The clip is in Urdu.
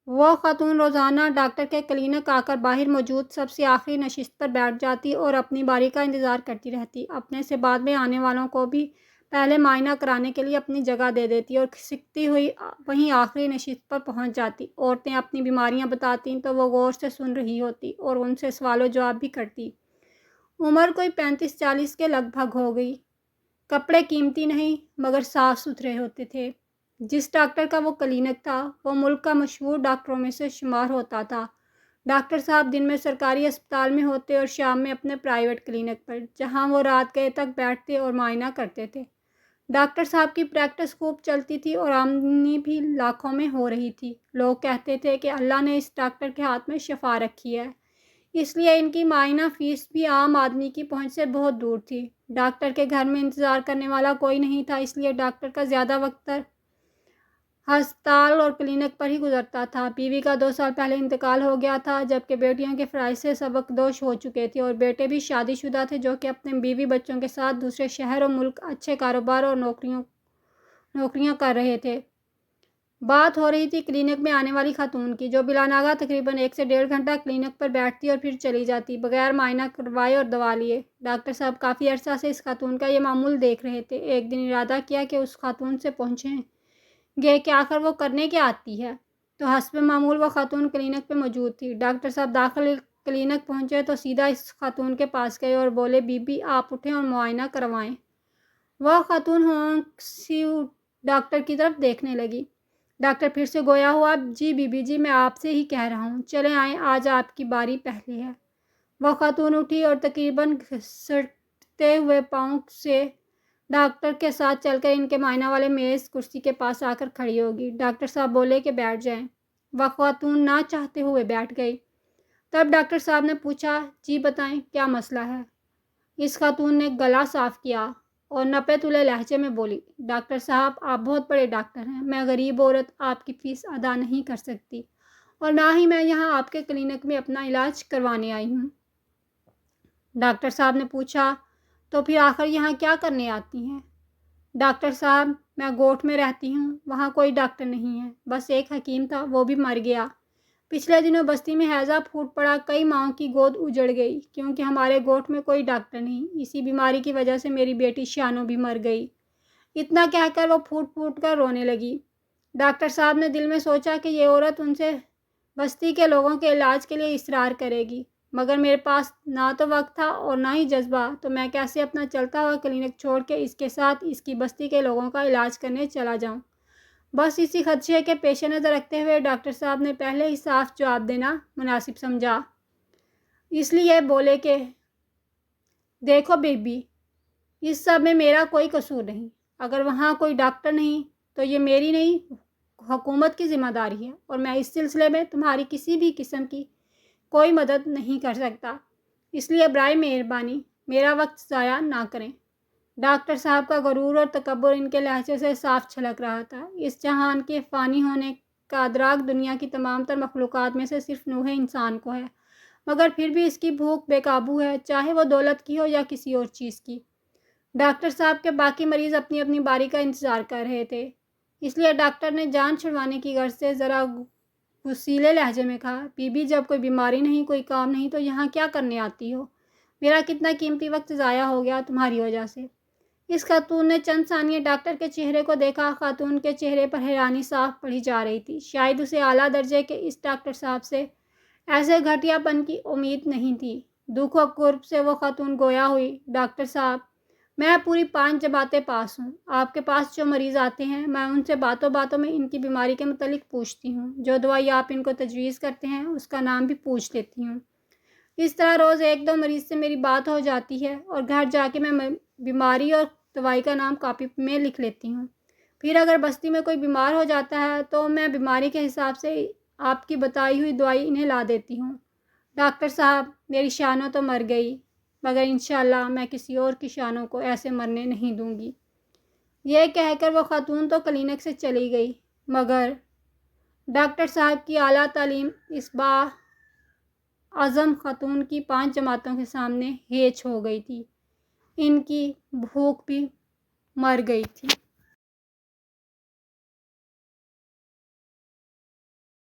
وہ خاتون روزانہ ڈاکٹر کے کلینک آ کر باہر موجود سب سے آخری نشست پر بیٹھ جاتی اور اپنی باری کا انتظار کرتی رہتی۔ اپنے سے بعد میں آنے والوں کو بھی پہلے معائنہ کرانے کے لیے اپنی جگہ دے دیتی اور کھسکتی ہوئی وہیں آخری نشست پر پہنچ جاتی۔ عورتیں اپنی بیماریاں بتاتیں تو وہ غور سے سن رہی ہوتی اور ان سے سوال و جواب بھی کرتی۔ عمر کوئی 35-40 کے لگ بھگ ہو گئی۔ کپڑے قیمتی نہیں مگر صاف ستھرے ہوتے تھے۔ جس ڈاکٹر کا وہ کلینک تھا وہ ملک کا مشہور ڈاکٹروں میں سے شمار ہوتا تھا۔ ڈاکٹر صاحب دن میں سرکاری اسپتال میں ہوتے اور شام میں اپنے پرائیویٹ کلینک پر، جہاں وہ رات گئے تک بیٹھتے اور معائنہ کرتے تھے۔ ڈاکٹر صاحب کی پریکٹس خوب چلتی تھی اور آمدنی بھی لاکھوں میں ہو رہی تھی۔ لوگ کہتے تھے کہ اللہ نے اس ڈاکٹر کے ہاتھ میں شفا رکھی ہے، اس لیے ان کی معائنہ فیس بھی عام آدمی کی پہنچ سے بہت دور تھی۔ ڈاکٹر کے گھر میں انتظار کرنے والا کوئی نہیں تھا، اس لیے ڈاکٹر کا زیادہ وقت ہسپتال اور کلینک پر ہی گزرتا تھا۔ بیوی کا 2 سال پہلے انتقال ہو گیا تھا، جبکہ بیٹیوں کے فرائض سے سبکدوش ہو چکے تھے اور بیٹے بھی شادی شدہ تھے جو کہ اپنے بیوی بچوں کے ساتھ دوسرے شہر و ملک اچھے کاروبار اور نوکریاں کر رہے تھے۔ بات ہو رہی تھی کلینک میں آنے والی خاتون کی، جو بلا ناگہ تقریباً 1 سے 1.5 گھنٹہ کلینک پر بیٹھتی اور پھر چلی جاتی بغیر معائنہ کروائے اور دوا لیے۔ ڈاکٹر صاحب کافی عرصہ سے اس خاتون کا یہ معمول دیکھ رہے تھے۔ ایک دن ارادہ کیا کہ اس خاتون سے پوچھیں گے کہ آخر وہ کرنے کیا آتی ہے، تو حسب معمول وہ خاتون کلینک پہ موجود تھی۔ ڈاکٹر صاحب داخل کلینک پہنچے تو سیدھا اس خاتون کے پاس گئے اور بولے، بی بی آپ اٹھیں اور معائنہ کروائیں۔ وہ خاتون ہونک سی ڈاکٹر کی طرف دیکھنے لگی۔ ڈاکٹر پھر سے گویا ہوا، جی بی بی جی میں آپ سے ہی کہہ رہا ہوں، چلیں آئیں آج آپ کی باری پہلے ہے۔ وہ خاتون اٹھی اور تقریباً گھسٹتے ہوئے پاؤں سے ڈاکٹر کے ساتھ چل کر ان کے معائنہ والے میز کرسی کے پاس آ کر کھڑی ہوگی۔ ڈاکٹر صاحب بولے کہ بیٹھ جائیں۔ وہ خاتون نہ چاہتے ہوئے بیٹھ گئی۔ تب ڈاکٹر صاحب نے پوچھا، جی بتائیں کیا مسئلہ ہے؟ اس خاتون نے گلا صاف کیا اور نپے تلے لہجے میں بولی، ڈاکٹر صاحب آپ بہت بڑے ڈاکٹر ہیں، میں غریب عورت آپ کی فیس ادا نہیں کر سکتی اور نہ ہی میں یہاں آپ کے کلینک میں اپنا علاج کروانے آئی ہوں۔ ڈاکٹر صاحب نے پوچھا، تو پھر آخر یہاں کیا کرنے آتی ہیں؟ ڈاکٹر صاحب میں گوٹھ میں رہتی ہوں، وہاں کوئی ڈاکٹر نہیں ہے، بس ایک حکیم تھا وہ بھی مر گیا۔ پچھلے دنوں بستی میں ہیضہ پھوٹ پڑا، کئی ماؤں کی گود اجڑ گئی کیونکہ ہمارے گوٹھ میں کوئی ڈاکٹر نہیں۔ اسی بیماری کی وجہ سے میری بیٹی شانو بھی مر گئی۔ اتنا کہہ کر وہ پھوٹ پھوٹ کر رونے لگی۔ ڈاکٹر صاحب نے دل میں سوچا کہ یہ عورت ان سے بستی کے لوگوں کے علاج کے لیے اصرار کرے گی، مگر میرے پاس نہ تو وقت تھا اور نہ ہی جذبہ، تو میں کیسے اپنا چلتا ہوا کلینک چھوڑ کے اس کے ساتھ اس کی بستی کے لوگوں کا علاج کرنے چلا جاؤں۔ بس اسی خدشے کے پیش نظر رکھتے ہوئے ڈاکٹر صاحب نے پہلے ہی صاف جواب دینا مناسب سمجھا، اس لیے بولے کہ دیکھو بی بی، اس سب میں میرا کوئی قصور نہیں۔ اگر وہاں کوئی ڈاکٹر نہیں تو یہ میری نہیں حکومت کی ذمہ داری ہے اور میں اس سلسلے میں تمہاری کسی بھی قسم کی کوئی مدد نہیں کر سکتا، اس لیے برائے مہربانی میرا وقت ضائع نہ کریں۔ ڈاکٹر صاحب کا غرور اور تکبر ان کے لہجے سے صاف چھلک رہا تھا۔ اس جہان کے فانی ہونے کا ادراک دنیا کی تمام تر مخلوقات میں سے صرف نوح انسان کو ہے، مگر پھر بھی اس کی بھوک بے قابو ہے، چاہے وہ دولت کی ہو یا کسی اور چیز کی۔ ڈاکٹر صاحب کے باقی مریض اپنی اپنی باری کا انتظار کر رہے تھے، اس لیے ڈاکٹر نے جان چھڑوانے کی غرض سے ذرا غصیلے لہجے میں کہا، بی بی جب کوئی بیماری نہیں، کوئی کام نہیں تو یہاں کیا کرنے آتی ہو؟ میرا کتنا قیمتی وقت ضائع ہو گیا تمہاری وجہ سے۔ اس خاتون نے چند ثانیے ڈاکٹر کے چہرے کو دیکھا۔ خاتون کے چہرے پر حیرانی صاف پڑھی جا رہی تھی، شاید اسے اعلیٰ درجے کے اس ڈاکٹر صاحب سے ایسے گھٹیا پن کی امید نہیں تھی۔ دکھ و کرب سے وہ خاتون گویا ہوئی، ڈاکٹر صاحب میں پوری 5 جماعتیں پاس ہوں، آپ کے پاس جو مریض آتے ہیں میں ان سے باتوں باتوں میں ان کی بیماری کے متعلق پوچھتی ہوں، جو دوائی آپ ان کو تجویز کرتے ہیں اس کا نام بھی پوچھ لیتی ہوں۔ اس طرح روز 1-2 مریض سے میری بات ہو جاتی ہے اور گھر جا کے میں بیماری اور دوائی کا نام کاپی میں لکھ لیتی ہوں۔ پھر اگر بستی میں کوئی بیمار ہو جاتا ہے تو میں بیماری کے حساب سے آپ کی بتائی ہوئی دوائی انہیں لا دیتی ہوں۔ ڈاکٹر صاحب میری شانو تو مر گئی، مگر انشاءاللہ میں کسی اور کی شانو کو ایسے مرنے نہیں دوں گی۔ یہ کہہ کر وہ خاتون تو کلینک سے چلی گئی، مگر ڈاکٹر صاحب کی اعلیٰ تعلیم اس باعزم خاتون کی 5 جماعتوں کے سامنے ہیچ ہو گئی تھی، ان کی بھوک بھی مر گئی تھی۔